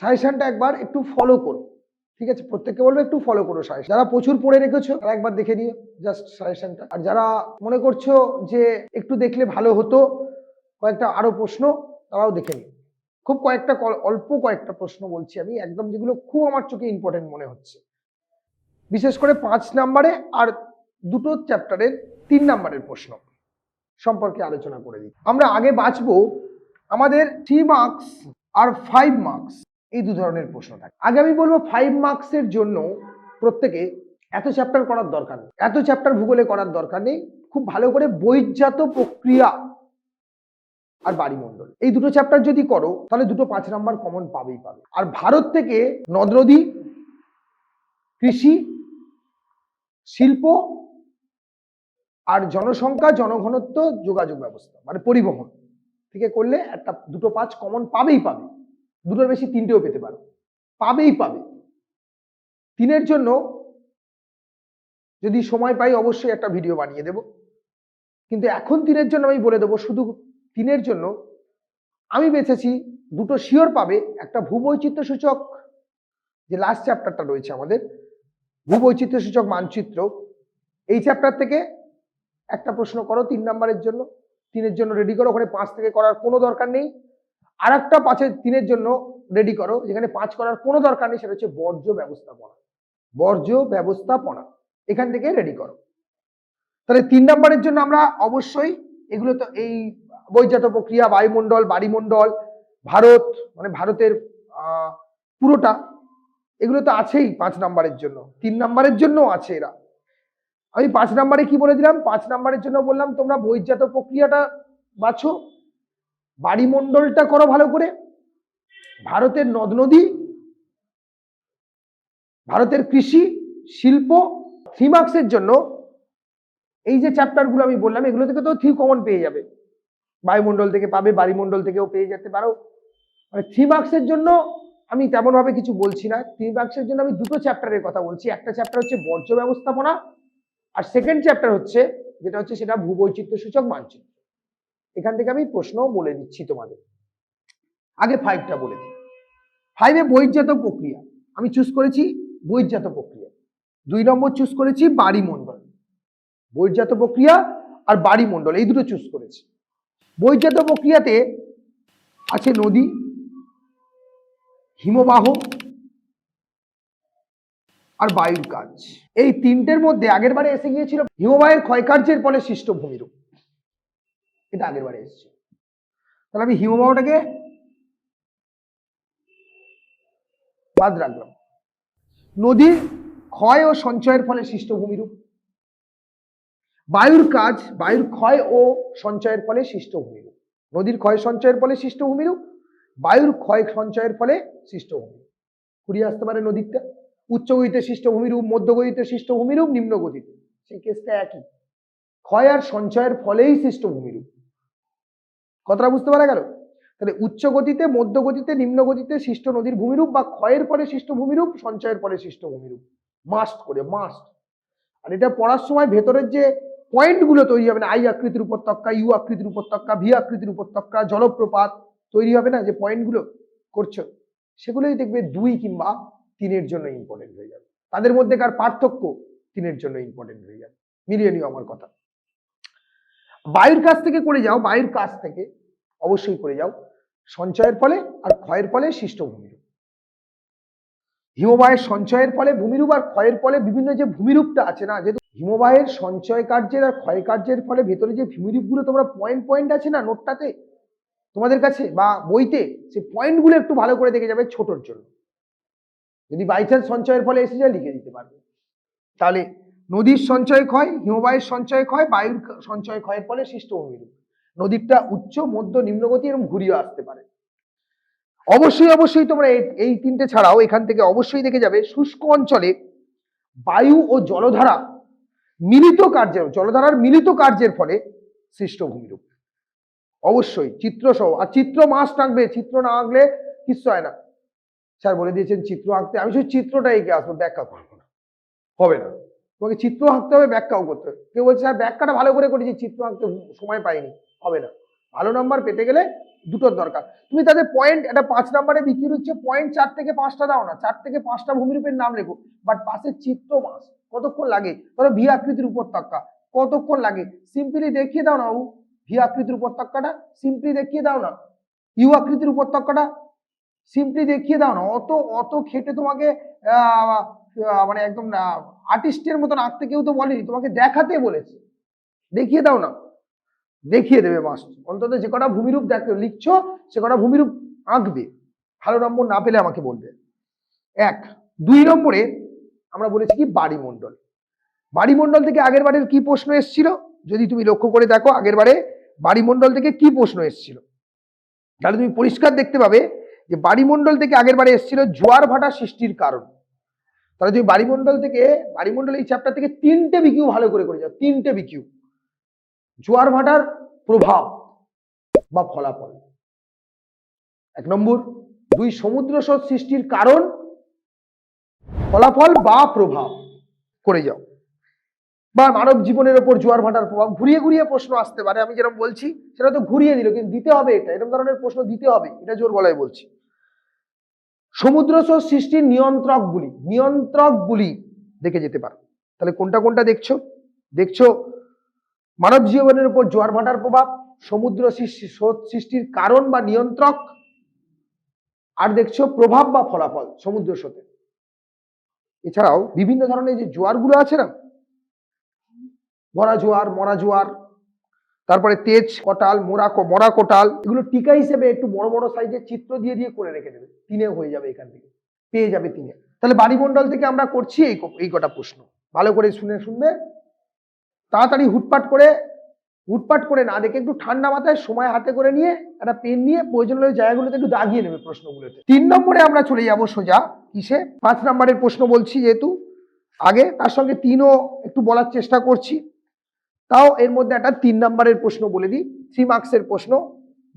সাজেশনটা একবার একটু ফলো করো, ঠিক আছে? প্রত্যেককে বলবো একটু ফলো করো সাজেশন। যারা প্রচুর পড়ে রেখেছো তারা একবার দেখে নিও জাস্ট সাজেশনটা। আর যারা মনে করছো যে একটু দেখলে ভালো হতো, কয়েকটা আরো প্রশ্ন, তারাও দেখে নিও। খুব কয়েকটা অল্প কয়েকটা প্রশ্ন বলছি আমি, একদম যেগুলো খুব আমার চোখে ইম্পর্টেন্ট মনে হচ্ছে, বিশেষ করে 5 নম্বরে আর দুটো চ্যাপ্টারের 3 নম্বরের প্রশ্ন সম্পর্কে আলোচনা করে দিই। আমরা আগে বাঁচবো আমাদের 3 মার্কস আর 5 মার্কস, এই দু ধরনের প্রশ্ন থাকে। আগে আমি বলবো 5 মার্কসের জন্য প্রত্যেকে এত চ্যাপ্টার করার দরকার নেই, এত চ্যাপ্টার ভূগোলে করার দরকার নেই। খুব ভালো করে বহির্জাত প্রক্রিয়া আর বাড়িমণ্ডল এই দুটো চ্যাপ্টার যদি করো তাহলে দুটো 5 নাম্বার কমন পাবেই পাবে। আর ভারত থেকে নদ নদী, কৃষি, শিল্প আর জনসংখ্যা, জনঘনত্ব, যোগাযোগ ব্যবস্থা মানে পরিবহন থেকে করলে একটা দুটো 5 কমন পাবেই পাবে। দুটোর বেশি 3টেও পেতে পারো, পাবেই পাবে। 3-এর জন্য যদি সময় পাই অবশ্যই একটা ভিডিও বানিয়ে দেব, কিন্তু এখন 3-এর জন্য আমি বলে দেবো, শুধু 3-এর জন্য আমি বেছেছি দুটো শিওর পাবে। একটা ভূবৈচিত্র্য সূচক, যে লাস্ট চ্যাপ্টারটা রয়েছে আমাদের ভূবৈচিত্র্য সূচক মানচিত্র, এই চ্যাপ্টার থেকে একটা প্রশ্ন করো 3 নম্বরের জন্য, 3-এর জন্য রেডি করো, ওখানে 5 থেকে করার কোনো দরকার নেই। আর একটা 3-এর জন্য রেডি করো, যেখানে 5 করার কোনো দরকার নেই, সেটা হচ্ছে বর্জ্য ব্যবস্থাপনা। বর্জ্য ব্যবস্থাপনা এখান থেকে রেডি করো। তাহলে 3 নম্বরের জন্য আমরা অবশ্যই এগুলো তো এই বহির্জাত প্রক্রিয়া, বায়ুমণ্ডল, বাড়িমণ্ডল, ভারত মানে ভারতের পুরোটা, এগুলো তো আছেই 5 নম্বরের জন্য। 3 নম্বরের জন্য আছে এরা। আমি 5 নম্বরে কি বলে দিলাম, 5 নম্বরের জন্য বললাম তোমরা বহির্জাত প্রক্রিয়াটা বাছো, বাড়িমণ্ডলটা করো ভালো করে, ভারতের নদ নদী, ভারতের কৃষি, শিল্প। 3 মার্কসের জন্য এই যে চ্যাপ্টারগুলো আমি বললাম এগুলো থেকে তো 3 কমন পেয়ে যাবে, বায়ুমণ্ডল থেকে পাবে, বাড়িমণ্ডল থেকেও পেয়ে যেতে পারো। মানে 3 মার্কসের জন্য আমি তেমন ভাবে কিছু বলছি না। 3 মার্কসের জন্য আমি দুটো চ্যাপ্টারের কথা বলছি। একটা চ্যাপ্টার হচ্ছে বর্জ্য ব্যবস্থাপনা, আর সেকেন্ড চ্যাপ্টার হচ্ছে যেটা হচ্ছে সেটা ভূবৈচিত্র্য সূচক মানচিত্র। এখান থেকে আমি প্রশ্ন বলে দিচ্ছি তোমাদের। আগে 5টা বলে দিই। 5-এ বহির্জাত প্রক্রিয়া আমি চুজ করেছি, বহির্জাত প্রক্রিয়া। 2 নম্বর চুজ করেছি বাড়িমণ্ডল। বহির্জাত প্রক্রিয়া আর বাড়িমণ্ডল এই দুটো চুজ করেছি। বহির্জাত প্রক্রিয়াতে আছে নদী, হিমবাহ আর বায়ুর কাজ। এই 3টের মধ্যে আগের বারে এসে গিয়েছিল হিমবাহের ক্ষয়কার্যের ফলে সৃষ্ট ভূমিরূপ, এটা আগের বারে এসেছে। তাহলে আমি হিমবাহটাকে বাদ রাখলাম। নদীর ক্ষয় ও সঞ্চয়ের ফলে সৃষ্ট ভূমিরূপ, বায়ুর কাজ, বায়ুর ক্ষয় ও সঞ্চয়ের ফলে সৃষ্ট ভূমিরূপ। নদীর ক্ষয় সঞ্চয়ের ফলে সৃষ্ট ভূমিরূপ, বায়ুর ক্ষয় সঞ্চয়ের ফলে সৃষ্ট ভূমিরূপ। ঘুরিয়ে আসতে পারে নদীরটা, উচ্চ গতিতে সৃষ্ট ভূমিরূপ, মধ্য গতিতে সৃষ্ট ভূমিরূপ, নিম্ন গতিতে, সেই কেসটা একই, ক্ষয় আর সঞ্চয়ের ফলেই সৃষ্ট ভূমিরূপ। কথাটা বুঝতে পারা গেল? তাহলে উচ্চ গতিতে, মধ্য গতিতে, নিম্ন গতিতে সৃষ্ট নদীর ভূমিরূপ বা ক্ষয়ের ফলে সৃষ্ট ভূমিরূপ, সঞ্চয়ের ফলে সৃষ্ট ভূমিরূপ, মাস্ট করে মাস্ট। আর এটা পড়ার সময় ভেতরের যে পয়েন্টগুলো তৈরি হবে না, আই আকৃতির উপত্যকা, ইউ আকৃতির উপত্যকা, ভি আকৃতির উপত্যকা, জলপ্রপাত তৈরি হবে না, যে পয়েন্টগুলো করছো সেগুলোই দেখবে 2 কিংবা 3-এর জন্য ইম্পর্টেন্ট হয়ে যাবে। তাদের মধ্যেকার পার্থক্য 3-এর জন্য ইম্পর্টেন্ট হয়ে যাবে। মিলিয়ে নিও আমার কথা। বায়ুর কাছ থেকে করে যাও, বায়ুর কাছ থেকে অবশ্যই করে যাও, সঞ্চয়ের ফলে আর ক্ষয়ের ফলে সৃষ্ট ভূমিরূপ। হিমবাহের সঞ্চয়ের ফলে ভূমিরূপ আর ক্ষয়ের ফলে বিভিন্ন যে ভূমিরূপটা আছে না, যেহেতু হিমবাহের সঞ্চয় কার্যের আর ক্ষয় কার্যের ফলে ভেতরে যে ভূমিরূপগুলো তোমরা পয়েন্ট পয়েন্ট আছে না নোটটাতে তোমাদের কাছে বা বইতে, সেই পয়েন্টগুলো একটু ভালো করে দেখে যাবে ছোটর জন্য। যদি বাই চান্স সঞ্চয়ের ফলে এসে যায় লিখে দিতে পারবে। তাহলে নদীর সঞ্চয় ক্ষয়, হিমবাহের সঞ্চয় ক্ষয়, বায়ুর সঞ্চয় ক্ষয়ের ফলে সৃষ্ট ভূমিরূপ। নদীরটা উচ্চ, মধ্য, নিম্নগতি এবং ঘুরিয়ে আসতে পারে। অবশ্যই অবশ্যই তোমরা এই 3টে ছাড়াও এখান থেকে অবশ্যই দেখে যাবে শুষ্ক অঞ্চলে বায়ু ও জলধারা মিলিত কার্যের, জলধারার মিলিত কার্যের ফলে সৃষ্ট ভূমিরূপ। অবশ্যই চিত্র সহ, আর চিত্র মাস্ট আঁকবে, চিত্র না আঁকলে কিছু হয় না। স্যার বলে দিয়েছেন চিত্র আঁকতে, আমি শুধু চিত্রটা এঁকে আসবো, ব্যাখ্যা করবো না, হবে না। তোমাকে চিত্র আঁকতে হবে, ব্যাখ্যাও করতে হবে। কেউ বলছে স্যার ব্যাখ্যাটা ভালো করে করেছি, চিত্র আঁকতে সময় পাইনি, হবে না। ভালো নাম্বার পেতে গেলে দুটোর দরকার। তুমি তাদের পয়েন্ট, একটা 5 নাম্বারে বিক্রি হচ্ছে, পয়েন্ট 4 থেকে 5টা দাও না, 4 থেকে 5টা ভূমিরূপের নাম লেখো, বাট পাশের চিত্র মাস কতক্ষণ লাগে? ধরো ভি আকৃতির উপত্যকা কতক্ষণ লাগে? সিম্পলি দেখিয়ে দাও না বাবু, ভি আকৃতির উপত্যকাটা সিম্পলি দেখিয়ে দাও না, ইউ আকৃতির উপত্যকাটা সিম্পলি দেখিয়ে দাও না। অত অত খেটে তোমাকে মানে একদম আর্টিস্টের মতন আঁকতে কেউ তো বলেনি, তোমাকে দেখাতে বলেছে, দেখিয়ে দাও না, দেখিয়ে দেবে মাস্টার। অন্তত যে কটা ভূমিরূপ দেখো লিখছো সে কটা ভূমিরূপ আঁকবে। ভালো নম্বর না পেলে আমাকে বলবে। 1 2 নম্বরে আমরা বলেছি কি বাড়িমণ্ডল। বাড়িমণ্ডল থেকে আগের বারের কি প্রশ্ন এসেছিল যদি তুমি লক্ষ্য করে দেখো, আগের বারে বাড়িমণ্ডল থেকে কি প্রশ্ন এসেছিল, তাহলে তুমি পরিষ্কার দেখতে পাবে যে বাড়িমণ্ডল থেকে আগের বারে এসেছিল জোয়ার ভাটা সৃষ্টির কারণ। তাহলে তুমি বাড়িমণ্ডল এই চ্যাপ্টার থেকে 3টে বিকিউ ভালো করে করে যাও, 3টে বিকিউ। জোয়ার ভাটার প্রভাব বা ফলাফল 1 নম্বর। 2 সমুদ্র স্রোত সৃষ্টির কারণ, ফলাফল বা প্রভাব করে যাও। বা মানব জীবনের উপর জোয়ার ভাটার প্রভাব, ঘুরিয়ে ঘুরিয়ে প্রশ্ন আসতে পারে। আমি যেরকম বলছি সেটা তো ঘুরিয়ে দিল, কিন্তু দিতে হবে, এটা এরকম ধরনের প্রশ্ন দিতে হবে, এটা জোর গলায় বলছি। সমুদ্র স্রোত সৃষ্টির নিয়ন্ত্রকগুলি দেখে যেতে পারো। তাহলে কোনটা কোনটা দেখছো মানব জীবনের উপর জোয়ার ভাটার প্রভাব, সমুদ্র স্রোত সৃষ্টির কারণ বা নিয়ন্ত্রক, আর দেখছো প্রভাব বা ফলাফল সমুদ্র স্রোতের। এছাড়াও বিভিন্ন ধরনের যে জোয়ারগুলো আছে না, ভরা জোয়ার, মরা জোয়ার, তারপরে তেজ কটাল, মরা কোটাল, এগুলো টিকা হিসেবে একটু বড় বড় সাইজের চিত্র দিয়ে দিয়ে করে রেখে দেবে, 3 হয়ে যাবে, এখান থেকে পেয়ে যাবে 3। তাহলে বাড়িমণ্ডল থেকে আমরা করছি এই কটা প্রশ্ন, ভালো করে শুনবে, তাড়াতাড়ি হুটপাট করে না দেখে একটু ঠান্ডা মাথায় সময় হাতে করে নিয়ে একটা পেন নিয়ে প্রয়োজন হলে জায়গাগুলোতে একটু দাগিয়ে নেবে প্রশ্নগুলোতে। 3 নম্বরে আমরা চলে যাব সোজা কিসে, 5 নম্বরের প্রশ্ন বলছি যেহেতু আগে, তার সঙ্গে 3ও একটু বলার চেষ্টা করছি, তাও এর মধ্যে একটা 3 নম্বরের প্রশ্ন বলে দিই, 3 মার্কসের প্রশ্ন,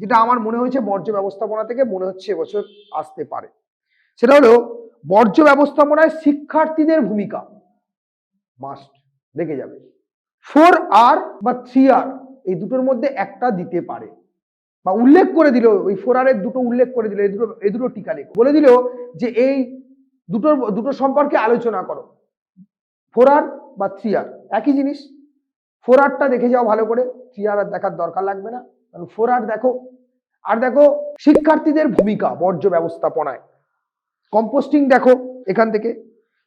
যেটা আমার মনে হয়েছে বর্জ্য ব্যবস্থাপনা থেকে মনে হচ্ছে এবছর আসতে পারে। সেটা হলো বর্জ্য ব্যবস্থাপনায় শিক্ষার্থীদের ভূমিকা, মাস্ট দেখে যাবে। 4R বা 3R এই দুটোর মধ্যে একটা দিতে পারে, বা উল্লেখ করে দিল, ওই 4R এর দুটো উল্লেখ করে দিল, এই দুটো টিকা লেখো, বলে দিল যে এই দুটো সম্পর্কে আলোচনা করো, 4R বা 3R একই জিনিস। 4Rটা দেখে যাও ভালো করে, 3R আর দেখার দরকার লাগবে না, কারণ 4R দেখো। আর দেখো শিক্ষার্থীদের ভূমিকা বর্জ্য ব্যবস্থাপনায়, কম্পোস্টিং দেখো এখান থেকে,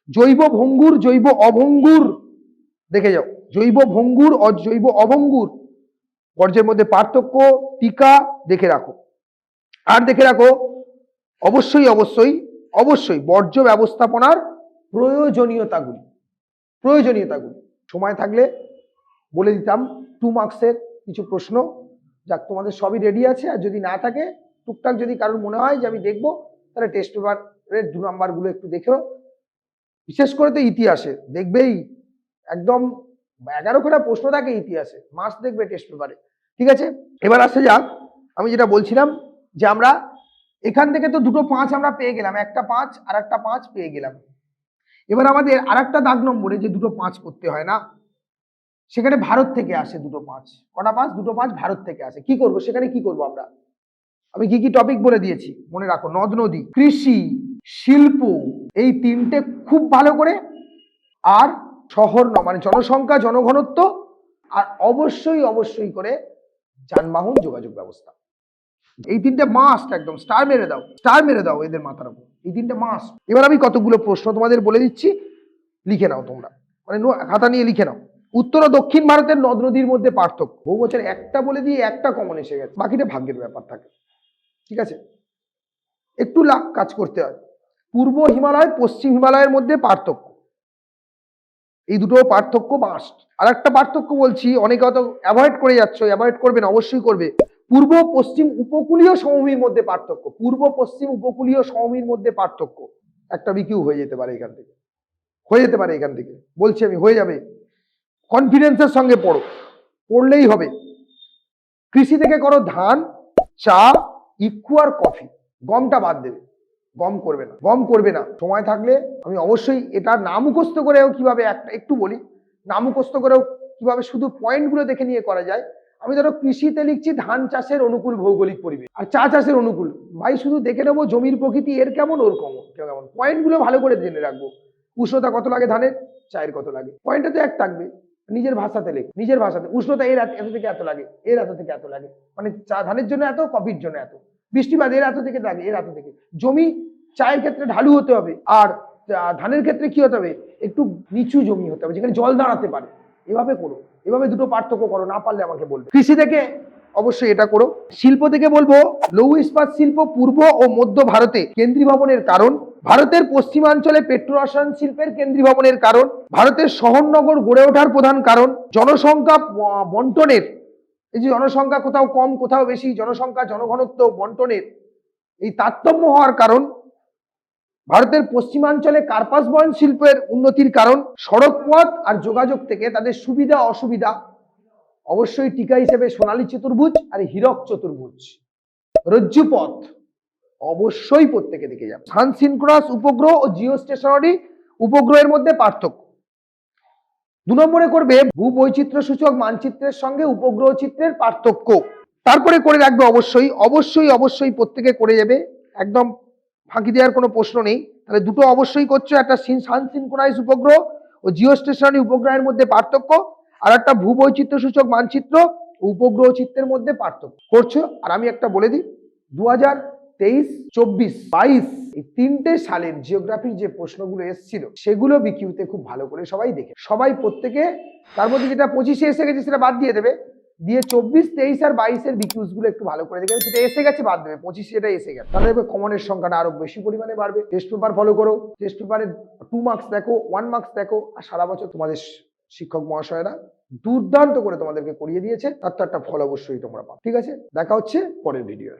জৈব ভঙ্গুর জৈব অভঙ্গুর দেখে যাও, জৈব ভঙ্গুর ও জৈব অভঙ্গুর বর্জ্যের মধ্যে পার্থক্য, টিকা দেখে রাখো। আর দেখে রাখো অবশ্যই বর্জ্য ব্যবস্থাপনার প্রয়োজনীয়তাগুলি। সময় থাকলে বলে দিতাম 2 মার্কসের কিছু প্রশ্ন, যাক তোমাদের সবই রেডি আছে, আর যদি না থাকে টুকটাক যদি কারোর মনে হয় যে আমি দেখবো, তাহলে টেস্ট পেপারের 2 নাম্বারগুলো একটু দেখো, বিশেষ করে তো ইতিহাসে দেখবেই, একদম 11খানা প্রশ্ন থাকে ইতিহাসে, মাস দেখবে টেস্ট পেপারে, ঠিক আছে। এবার আসে যাক, আমি যেটা বলছিলাম যে আমরা এখান থেকে তো দুটো 5 আমরা পেয়ে গেলাম, একটা 5 আর একটা 5 পেয়ে গেলাম। এবার আমাদের আর একটা দাগ নম্বরে যে দুটো 5 করতে হয় না, সেখানে ভারত থেকে আসে দুটো 5, কটা 5? দুটো 5 ভারত থেকে আসে। কি করব সেখানে, কি করব আমরা, আমি কি টপিক বলে দিয়েছি মনে রাখো, নদ নদী, কৃষি, শিল্প, এই 3টে খুব ভালো করে, আর শহর মানে জনসংখ্যা, জনঘনত্ব, আর অবশ্যই করে যানবাহন যোগাযোগ ব্যবস্থা। এই 3টে মাস্ট, একদম স্টার মেরে দাও এদের মাথার উপর, এই 3টে মাস্ট। এবার আমি কতগুলো প্রশ্ন তোমাদের বলে দিচ্ছি, লিখে নাও তোমরা, মানে খাতা নিয়ে লিখে নাও। উত্তর ও দক্ষিণ ভারতের নদ নদীর মধ্যে পার্থক্য, বহু বছর একটা বলে দিয়ে একটা কমন এসে গেছে, বাকিটা ভাগ্যের ব্যাপার থাকে, ঠিক আছে, একটু লাখ কাজ করতে হয়। পূর্ব হিমালয় পশ্চিম হিমালয়ের মধ্যে পার্থক্য, এই দুটো পার্থক্য মাস্ট। আর একটা পার্থক্য বলছি, অনেকে হয়তো অ্যাভয়েড করে যাচ্ছ, অ্যাভয়েড করবে না, অবশ্যই করবে। পূর্ব পশ্চিম উপকূলীয় সমভূমির মধ্যে পার্থক্য, পূর্ব পশ্চিম উপকূলীয় সমভূমির মধ্যে পার্থক্য, একটা বিকিউ হয়ে যেতে পারে এখান থেকে, বলছি আমি, হয়ে যাবে। কনফিডেন্সের সঙ্গে পড়লেই হবে। কৃষি থেকে করো ধান, চা, ইক্ষু আর কফি, গমটা বাদ দেবে, গম করবে না। সময় থাকলে আমি অবশ্যই এটা না মুখস্থ করেও কিভাবে একটু বলি, না মুখস্থ করেও কিভাবে শুধু পয়েন্টগুলো দেখে নিয়ে করা যায়, আমি ধরো কৃষিতে লিখছি ধান চাষের অনুকূল ভৌগোলিক পরিবেশ আর চা চাষের অনুকূল, ভাই শুধু দেখে নেবো জমির প্রকৃতি এর কেমন ওর কেমন, পয়েন্ট গুলো ভালো করে জেনে রাখবো। উষ্ণতা কত লাগে ধানের, চায়ের কত লাগে, পয়েন্টটা তো এক থাকবে। নিজের ভাষাতে লেখ, নিজের ভাষাতে উষ্ণতা এর এত থেকে এত লাগে, এর এত থেকে এত লাগে, মানে চা ধানের জন্য এত, কফির জন্য এত, বৃষ্টিপাত এর এত থেকে লাগে, এর এত থেকে। জমি চায়ের ক্ষেত্রে ঢালু হতে হবে, আর ধানের ক্ষেত্রে কি হতে হবে, একটু নিচু জমি হতে হবে যেখানে জল দাঁড়াতে পারে। এভাবে করো, এভাবে দুটো পার্থক্য করো, না পারলে আমাকে বলবে। কৃষি থেকে অবশ্যই এটা করো। শিল্প থেকে বলবো লৌহ ইস্পাত শিল্প পূর্ব ও মধ্য ভারতে কেন্দ্রীভবনের কারণ, ভারতের পশ্চিমাঞ্চলে পেট্রো রসায়ন শিল্পের কেন্দ্রীভবনের কারণ, ভারতের শহরনগর গড়ে ওঠার প্রধান কারণ, জনসংখ্যা বন্টনের, এই যে জনসংখ্যা কোথাও কম কোথাও বেশি, জনসংখ্যা জনঘনত্ব বন্টনের এই তারতম্য হওয়ার কারণ, ভারতের পশ্চিমাঞ্চলে কার্পাস বয়ন শিল্পের উন্নতির কারণ, সড়ক পথ আর যোগাযোগ থেকে তাদের সুবিধা অসুবিধা, অবশ্যই টিকা হিসেবে সোনালী চতুর্ভুজ আর হীরক চতুর্ভুজ, রজ্জুপথ অবশ্যই প্রত্যেকে দেখে যাবে। সান সিনক্রোনাস উপগ্রহ ও জিও স্টেশনারি উপগ্রহের মধ্যে পার্থক্য। 2 নম্বরে করবে ভূবৈচিত্র্য সূচক মানচিত্রের সঙ্গে উপগ্রহ চিত্রের পার্থক্য। তারপরে করে রাখবে অবশ্যই অবশ্যই অবশ্যই প্রত্যেকে করে যাবে, একদম ফাঁকি দেওয়ার কোনো প্রশ্ন নেই। তাহলে দুটো অবশ্যই করছো, একটা সান সিনক্রোনাইজ উপগ্রহ ও জিও স্টেশনারি উপগ্রহের মধ্যে পার্থক্য, আর একটা ভূবৈচিত্র্য সূচক মানচিত্র উপগ্রহ চিত্রের মধ্যে পার্থক্য করছো। আর আমি একটা বলে দিই, 2023, 24, 22 এই 3টে সালের জিওগ্রাফির যে প্রশ্নগুলো এসেছিল সেগুলো বিকিউতে খুব ভালো করে সবাই দেখে, সবাই প্রত্যেকে, তার মধ্যে যেটা 25-এ এসে গেছে সেটা বাদ দিয়ে দেবে, দিয়ে 24, 23 আর 22-এর বিকিউজ গুলো একটু ভালো করে দেখে, যেটা এসে গেছে বাদ দেবে, 25 যেটা এসে গেছে, তাহলে দেখবে কমনের সংখ্যাটা আরো বেশি পরিমাণে বাড়বে। টেস্ট পেপার ফলো করো, টেস্ট পেপারে 2 মার্কস দেখো, 1 মার্কস দেখো, আর সারা বছর তোমাদের শিক্ষক মহাশয়রা দুর্দান্ত করে তোমাদেরকে করিয়ে দিয়েছে, তার তো একটা ফল অবশ্যই তোমরা পাও। ঠিক আছে, দেখা হচ্ছে পরের ভিডিও।